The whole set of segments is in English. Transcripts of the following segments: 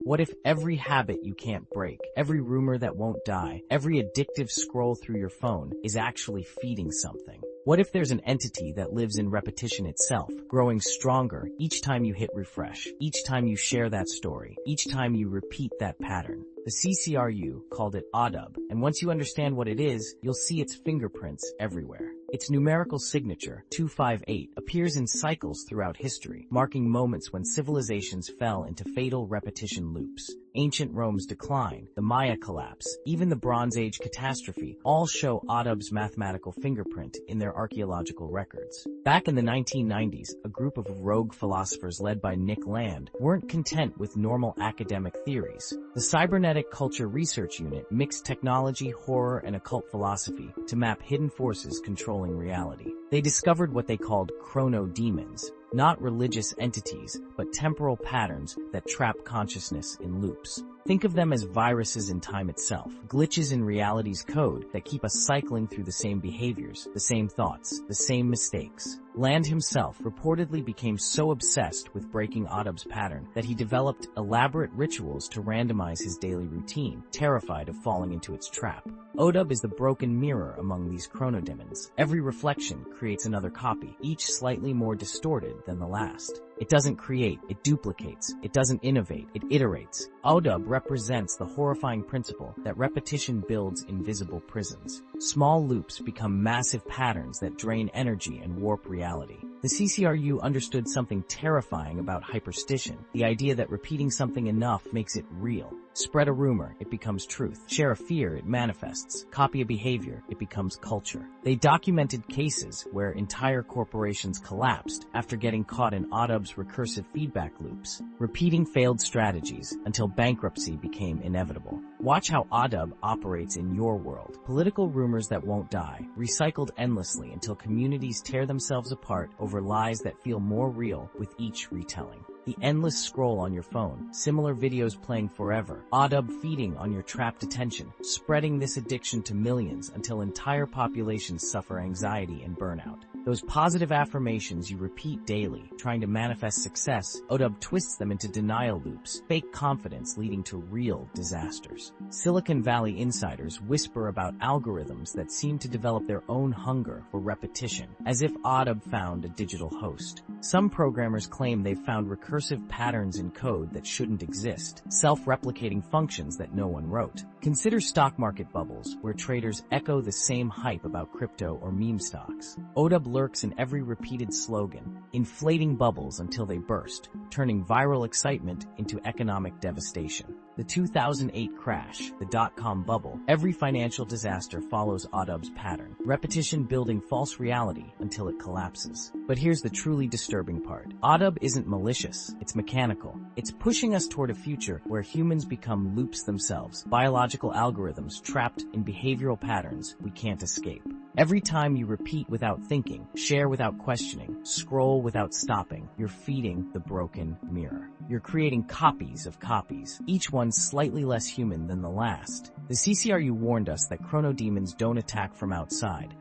What if every habit you can't break, every rumor that won't die, every addictive scroll through your phone is actually feeding something? What if there's an entity that lives in repetition itself, growing stronger each time you hit refresh, each time you share that story, each time you repeat that pattern? The CCRU called it Oddubb, and once you understand what it is, you'll see its fingerprints everywhere. Its numerical signature, 258, appears in cycles throughout history, marking moments when civilizations fell into fatal repetition loops. Ancient Rome's decline, the Maya collapse, even the Bronze Age catastrophe all show Oddubb's mathematical fingerprint in their archaeological records. Back in the 1990s, a group of rogue philosophers led by Nick Land weren't content with normal academic theories. The Cybernetic Culture Research Unit mixed technology, horror, and occult philosophy to map hidden forces controlling reality. They discovered what they called chronodemons, not religious entities, but temporal patterns that trap consciousness in loops. Think of them as viruses in time itself, glitches in reality's code that keep us cycling through the same behaviors, the same thoughts, the same mistakes. Land himself reportedly became so obsessed with breaking Oddubb's pattern that he developed elaborate rituals to randomize his daily routine, terrified of falling into its trap. Oddubb is the broken mirror among these chronodemons. Every reflection creates another copy, each slightly more distorted than the last. It doesn't create, it duplicates. It doesn't innovate, it iterates. Oddubb represents the horrifying principle that repetition builds invisible prisons. Small loops become massive patterns that drain energy and warp reality. The CCRU understood something terrifying about hyperstition, the idea that repeating something enough makes it real. Spread a rumor, it becomes truth. Share a fear, it manifests. Copy a behavior, it becomes culture. They documented cases where entire corporations collapsed after getting caught in Oddubb's recursive feedback loops, repeating failed strategies until bankruptcy became inevitable. Watch how Oddubb operates in your world. Political rumors that won't die, recycled endlessly until communities tear themselves apart over lies that feel more real with each retelling. The endless scroll on your phone, similar videos playing forever, Oddubb feeding on your trapped attention, spreading this addiction to millions until entire populations suffer anxiety and burnout. Those positive affirmations you repeat daily, trying to manifest success, Oddubb twists them into denial loops, fake confidence leading to real disasters. Silicon Valley insiders whisper about algorithms that seem to develop their own hunger for repetition, as if Oddubb found a digital host. Some programmers claim they've found recursive patterns in code that shouldn't exist, self-replicating functions that no one wrote. Consider stock market bubbles, where traders echo the same hype about crypto or meme stocks. Oddubb lurks in every repeated slogan, inflating bubbles until they burst, turning viral excitement into economic devastation. The 2008 crash, the dot-com bubble, every financial disaster follows Oddubb's pattern, repetition building false reality until it collapses. But here's the truly disturbing part. Oddubb isn't malicious, it's mechanical. It's pushing us toward a future where humans become loops themselves, biological algorithms trapped in behavioral patterns we can't escape. Every time you repeat without thinking, share without questioning, scroll without stopping, you're feeding the broken mirror. You're creating copies of copies, each one slightly less human than the last. The CCRU warned us that chronodemons don't attack from outside.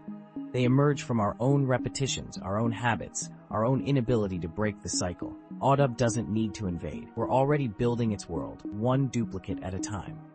They emerge from our own repetitions, our own habits, our own inability to break the cycle. Oddubb doesn't need to invade. We're already building its world, one duplicate at a time.